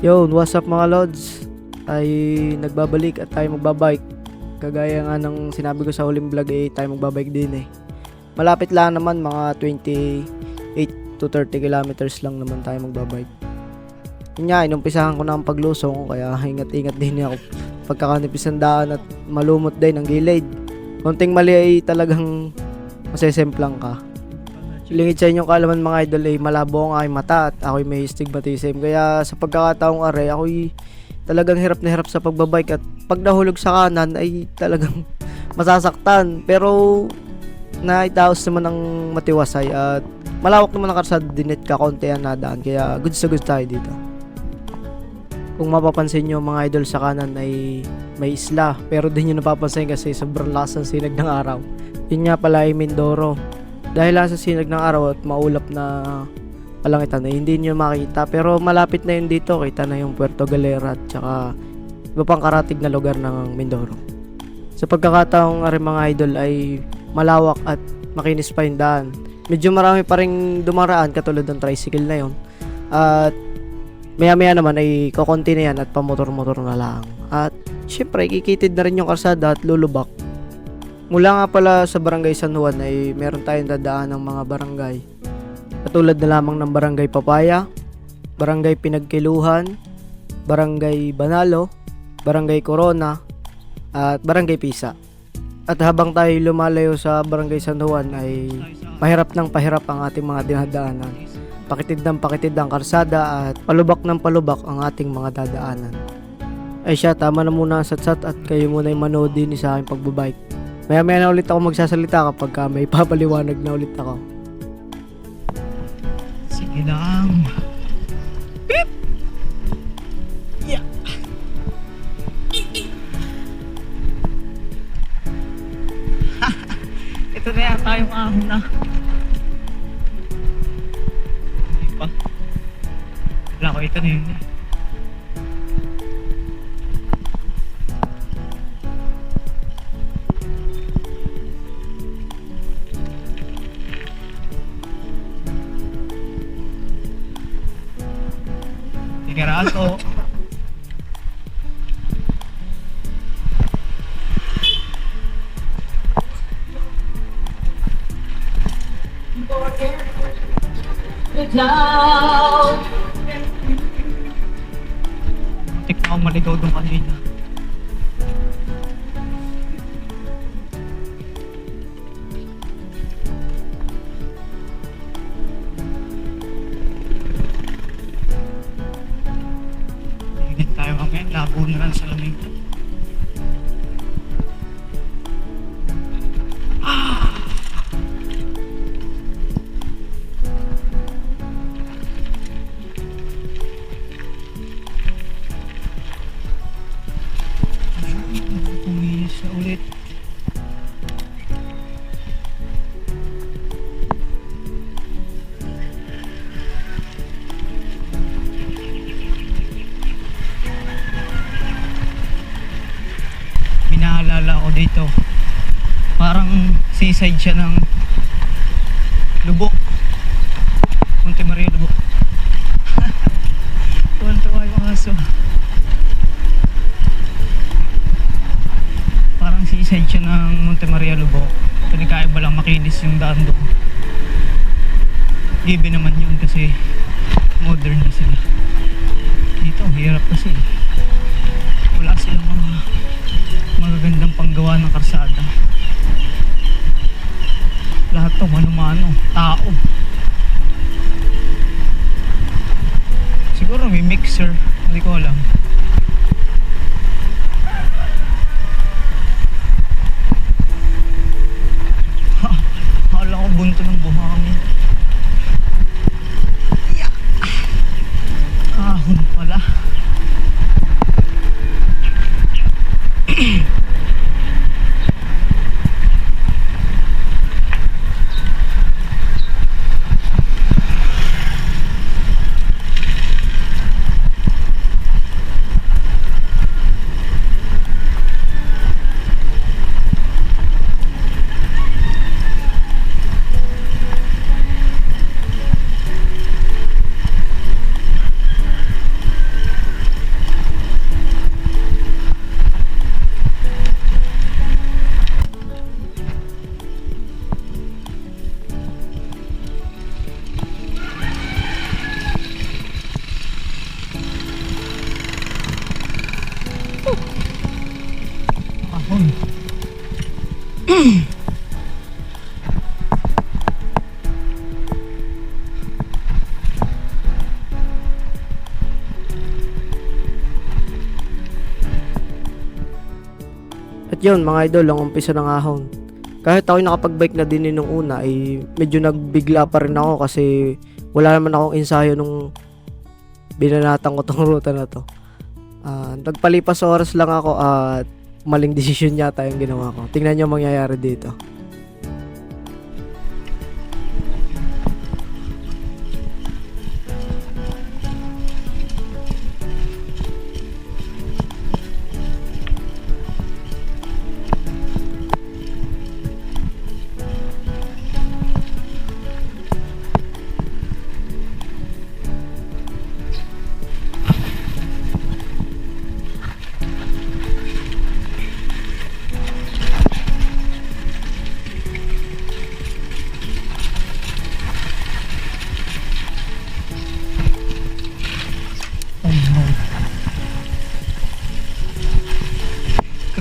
Yo, what's up mga lods? Ay nagbabalik at tayo magbabike. Kagaya nga ng sinabi ko sa huling vlog tayo magbabike din Malapit lang naman, mga 28 to 30 kilometers lang naman tayo magbabike. Yun nga, inumpisahan ko na ang paglusong kaya ingat-ingat din ako pagkakanipis ng daan at malumot din ang gilid. Konting mali ay talagang masesemplang ka. Lingid sa inyong kaalaman mga idol malabo ang aking mata at ako'y may stigmatism. Kaya sa pagkakataong are, ako'y talagang hirap na hirap sa pagbabike at pag nahulog sa kanan ay talagang masasaktan. Pero naitaos naman ng matiwasay at malawak naman ang karsada din at kakonti ang nadaan. Kaya goods na goods tayo dito. Kung mapapansin nyo mga idol, sa kanan ay may isla, pero di nyo napapansin kasi sobrang lakas ng sinag ng araw. Yun nga pala ay Mindoro. Dahil lang sa sinag ng araw at maulap na palangitan ay hindi nyo makita, pero malapit na yun dito. Kita na yung Puerto Galera at saka iba pang karatig na lugar ng Mindoro. Sa pagkakataong are mga idol ay malawak at makinis pa yung daan. Medyo marami pa rin dumaraan katulad ng tricycle na yun. At maya naman ay kokonti na yan at pamotor-motor na lang. At syempre kikitid na rin yung karsada at lulubak. Mula nga pala sa Barangay San Juan ay meron tayong dadaan ng mga barangay. Katulad na lamang ng Barangay Papaya, Barangay Pinagkiluhan, Barangay Banalo, Barangay Corona, at Barangay Pisa. At habang tayo lumalayo sa Barangay San Juan ay pahirap ng pahirap ang ating mga dinadaanan. Pakitid ng pakitid ang karsada at palubak ng palubak ang ating mga dadaanan. Ay siya, tama na muna ang satsat at kayo muna yung manood din sa aking pagbabike. Maya na ulit ako magsasalita kapag may papaliwanag na ulit ako. Sige lang. Beep! Yeah! Ito na yata yung ahon na. Hindi pa. Wala ko, ito na yun Garato. Tik na ako maligaw doon kanina. Labo na lang sa lamig. Pumilis na ulit. Naalala ko dito, parang seaside siya ng Lubok, Monte Maria Lubok. Tuwan-tuwa yung aso. Parang seaside siya ng Monte Maria Lubok. Pinagkaiba lang, makinis yung daan doon. Gibe naman yun kasi modern na sila. Dito hirap kasi wala silang mga magagandang panggawa ng karsada. Lahat to mano-mano, tao. Siguro may mixer, hindi ko alam. Akala ko bunto ng buhangin. Yeah. Ahon pala. At yun mga idol, ang umpisa ng ahon. Kahit ako'y nakapag-bike na din nung una, ay medyo nagbigla pa rin ako kasi wala naman akong ensayo nung binanatan ko tong ruta na to. Nagpalipas oras lang ako at maling desisyon yata yung ginawa ko. Tingnan nyo mangyayari dito.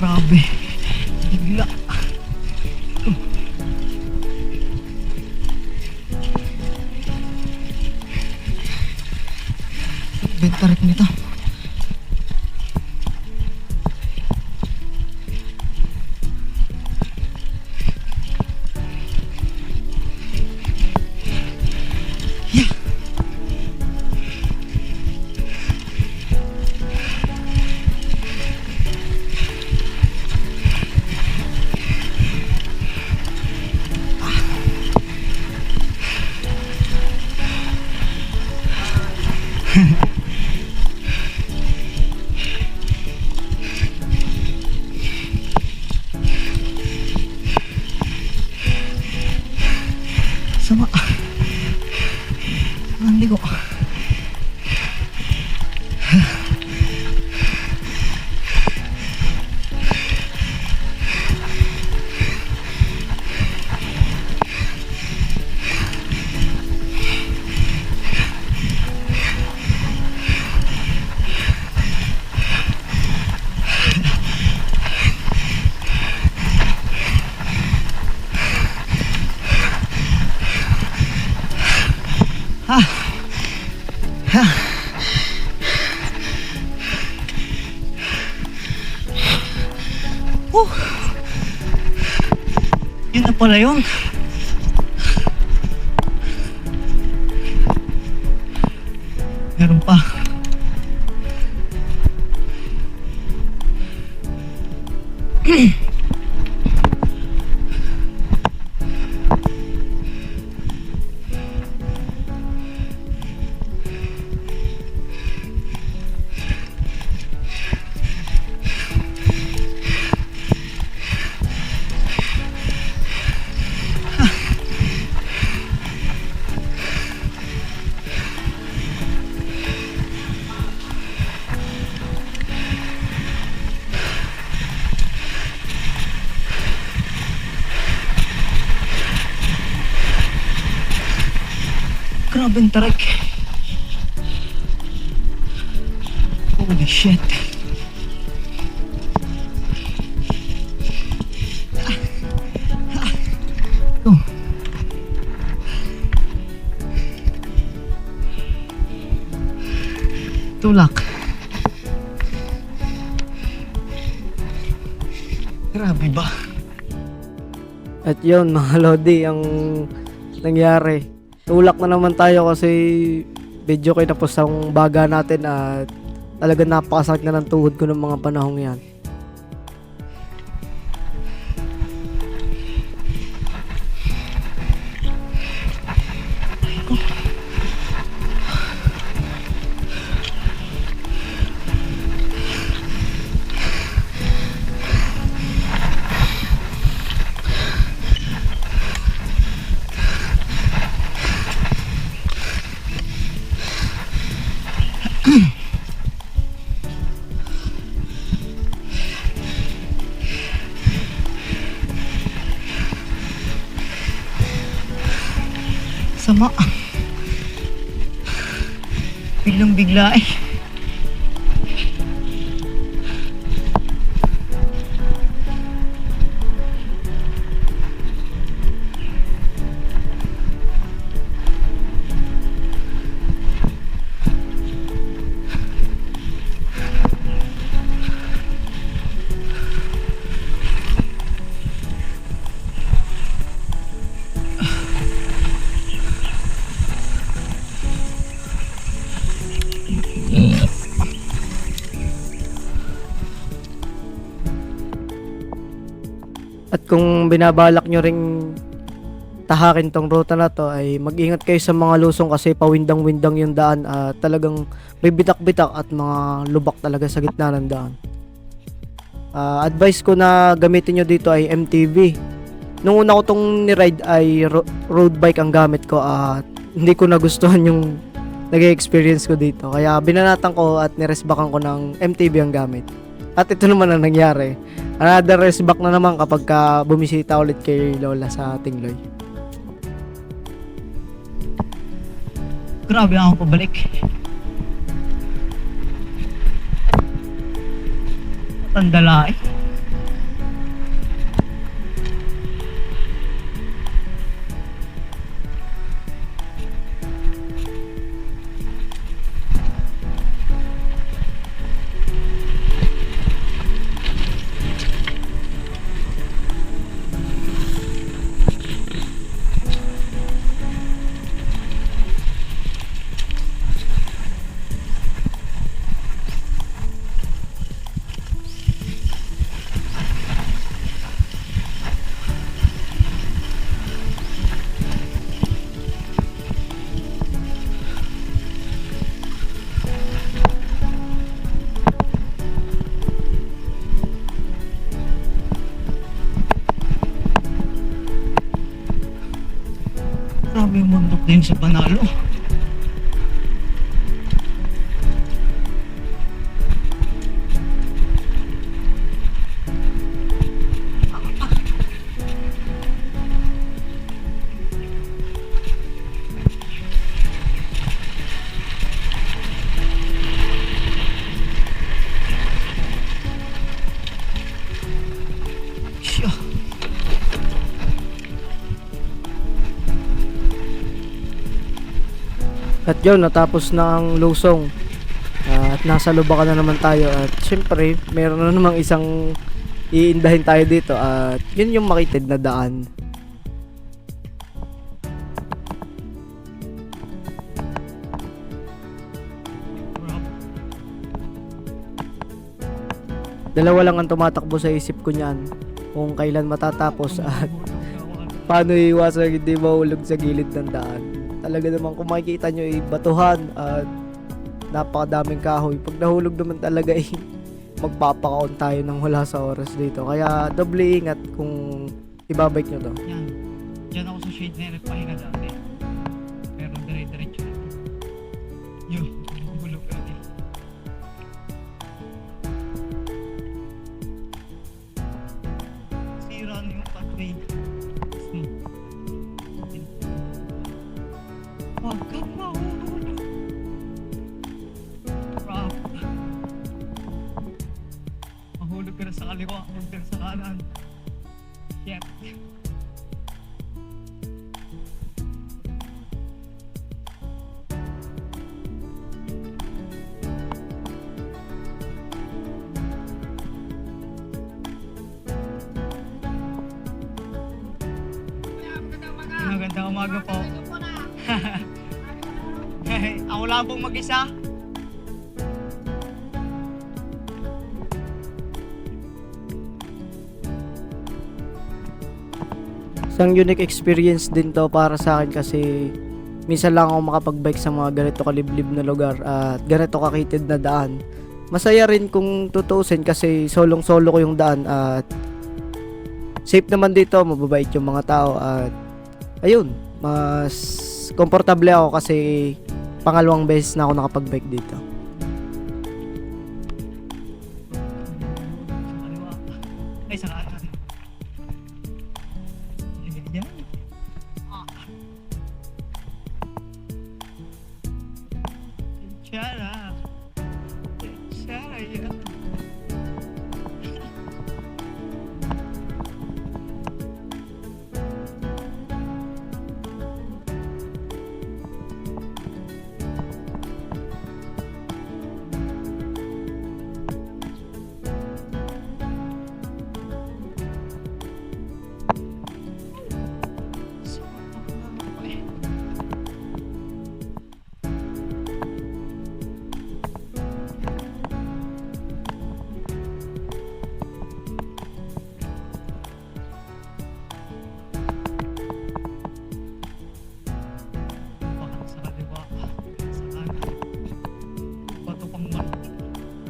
Grabe. Bigla. Bentarik nito. Sama. Hindi ko. Yun na pala yun. Meron pa. Grabe ang tarik. Holy shit. Oh. Tulak. Grabe ba? At yun mga lodi, ang nangyari. Tulak na naman tayo kasi video kayo tapos ang baga natin at talagang napakasakit na ng tuhod ko ng mga panahong yan. Sama. Biglang bigla eh. kung binabalak nyo ring tahakin tong ruta na to ay mag-ingat kayo sa mga lusong kasi pawindang-windang yung daan at talagang may bitak-bitak at mga lubak talaga sa gitna ng daan. Advice ko na gamitin nyo dito ay MTB. Nung una ko tong ni-ride ay road bike ang gamit ko at hindi ko nagustuhan yung nag-experience ko dito. Kaya binanatan ko at niresbakan ko ng MTB ang gamit. At ito naman ang nangyari. Another resback na naman kapag bumisita ulit kay Lola sa Tingloy. Grabe ako pabalik. Tandala eh. Grabe yung bundok din sa Panalo. Siya. At yun, natapos na ang lusong. At nasa Lubacan na naman tayo. At syempre, meron na namang isang iindahin tayo dito. At yun yung makitid na daan. Dalawa lang ang tumatakbo sa isip ko niyan. Kung kailan matatapos at paano iwasan hindi mahulog sa gilid ng daan. Talaga naman kung makikita nyo ay batuhan at napakadaming kahoy. Pag nahulog naman talaga ay magpapakaon tayo ng wala sa oras dito. Kaya doble ingat kung ibabike nyo to. Yan. Diyan ako sa shade na nagpahinga dati. Pero dire-diretso. Yo, bulog ka natin. Sira na yung pathway. Wag kang mahulog. Crap. Mahulog ka na sa kaliwa, mahulog ka na sa kanan. Shit. Magandang umaga po. Ako lang pong mag-isa. Isang unique experience din to para sa akin kasi minsan lang ako makapag-bike sa mga ganito kaliblib na lugar at ganito kakitid na daan. Masaya rin kung tutuusin kasi solong-solo ko yung daan at safe naman dito, mababait yung mga tao at ayun, mas komportable ako kasi pangalawang beses na ako nakapag-bike dito. Sa kaliwa. Ay, sa kanan. Yan. Tiyara. Tiyara yan.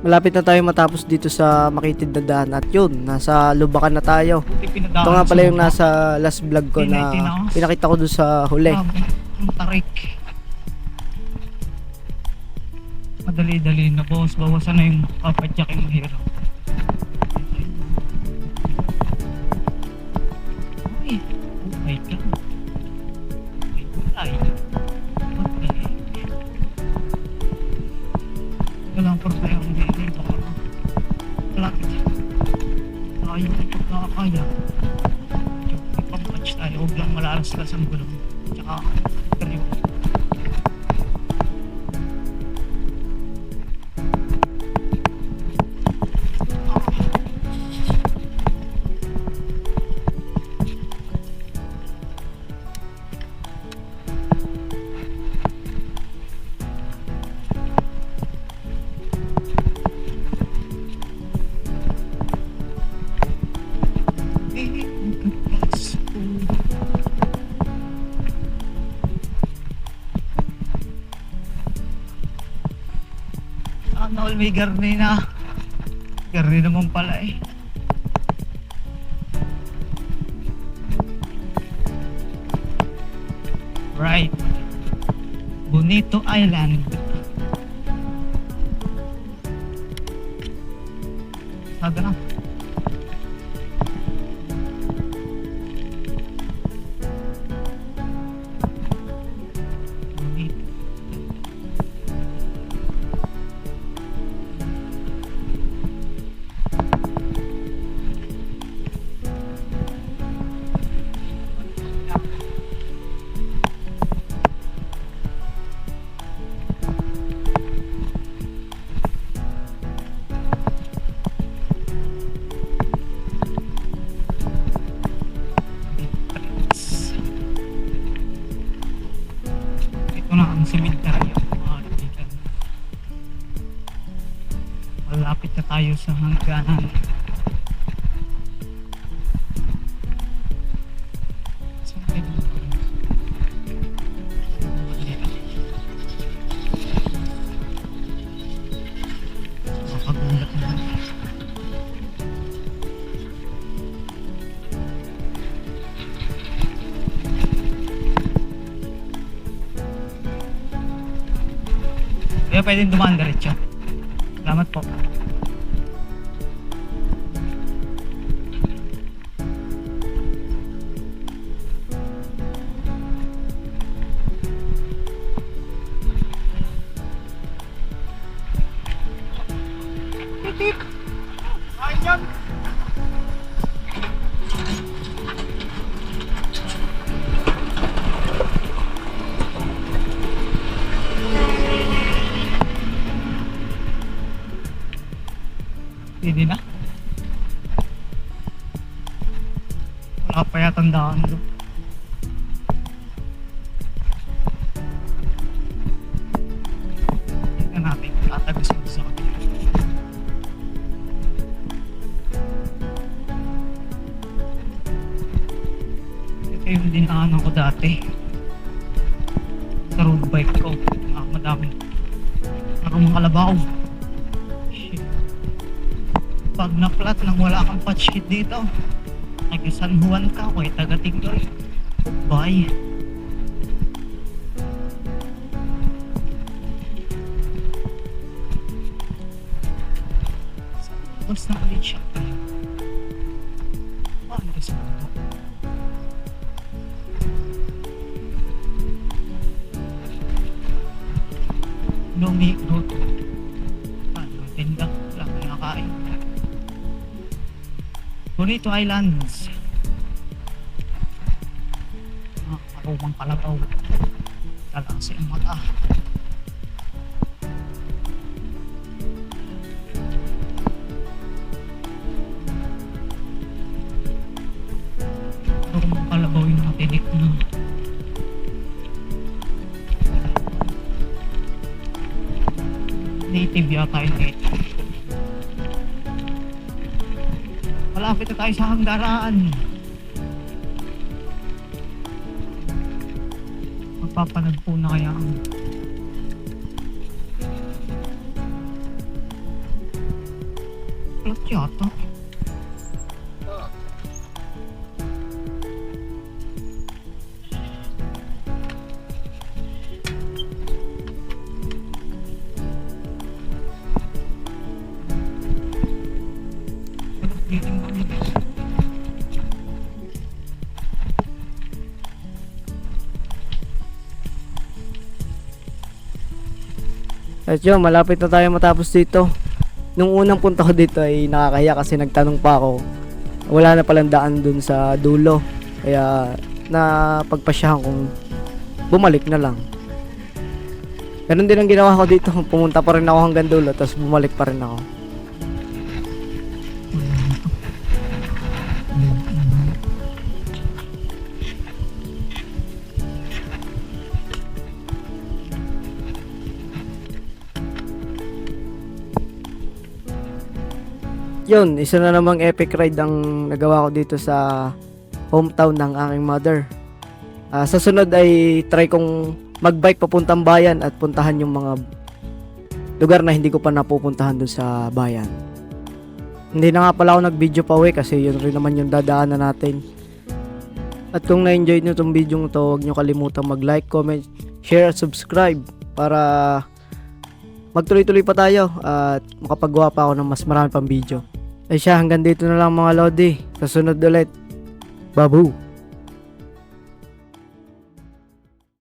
Malapit na tayo matapos dito sa makitid na daan. At yun, nasa Lubacan na tayo. Buti pinadaan Ito nga pala sa yung baba. nasa last vlog ko na Tinawas. pinakita ko dun sa huli. Grabe, ang tarik. Madali-dali na boss. Bawasan na yung papadyak yung mahirap. Ay, oh my god. May gulay. What the heck? Walang problema dito. Baka malapit. Tayo ang pagkakaya. Ipang-patch tayo. Huwag lang malalaslas ang gulong. Tsaka, kariyo. Sana all may garni na. Garni naman pala eh. Right. Bonito Island. Sada na. Bonito. Ito na ang cemetery mga kaibigan. Malapit na tayo sa hangganan. Saan tayo dumaan? Makagulat naman. Kaya pwedeng dumaan diretso. Salamat po. Titik! Ayan! Hindi na. Wala pa yatang daan doon. Tingnan natin. Tatagos mo sa kapila. Ito yung dinaanan ko dati. Sa road bike ko. Madami. Parang mga kalabaw. Shit. Pag na-flat nang wala kang patch hit dito, taga San Juan ka o taga Tigdoy, bye. Bus na ulit siya. Paano ka sa mundo? Lumi, Grotto. Paano? Tinda. Wala ka nakakain. Bonito Islands. Arumang kalabaw. Talasi ang mata. Arumang kalabaw yung mga tinik na. Native yata yung ito. Malapit na tayo sa hanggaran. Magpapanagpo na kaya ang Plat yata. At yun, malapit na tayo matapos dito. Nung unang punta ko dito ay nakakahiya kasi nagtanong pa ako. Wala na palang daan dun sa dulo. Kaya napagpasyahan kong bumalik na lang. Ganun din ang ginawa ko dito. Pumunta pa rin ako hanggang dulo tapos bumalik pa rin ako. Yun, isa na namang epic ride ang nagawa ko dito sa hometown ng aking mother. Sa sunod ay try kong magbike papuntang bayan at puntahan yung mga lugar na hindi ko pa napupuntahan dun sa bayan. Hindi na nga pala ako nag-video pa uwi kasi yun rin naman yung dadaanan natin. At kung na-enjoy nyo itong video to, huwag nyo kalimutang mag-like, comment, share at subscribe para magtuloy-tuloy pa tayo at makapagawa pa ako ng mas marami pang video. Ay siya, hanggang dito na lang mga Lodi. Sa sunod ulit. Babu!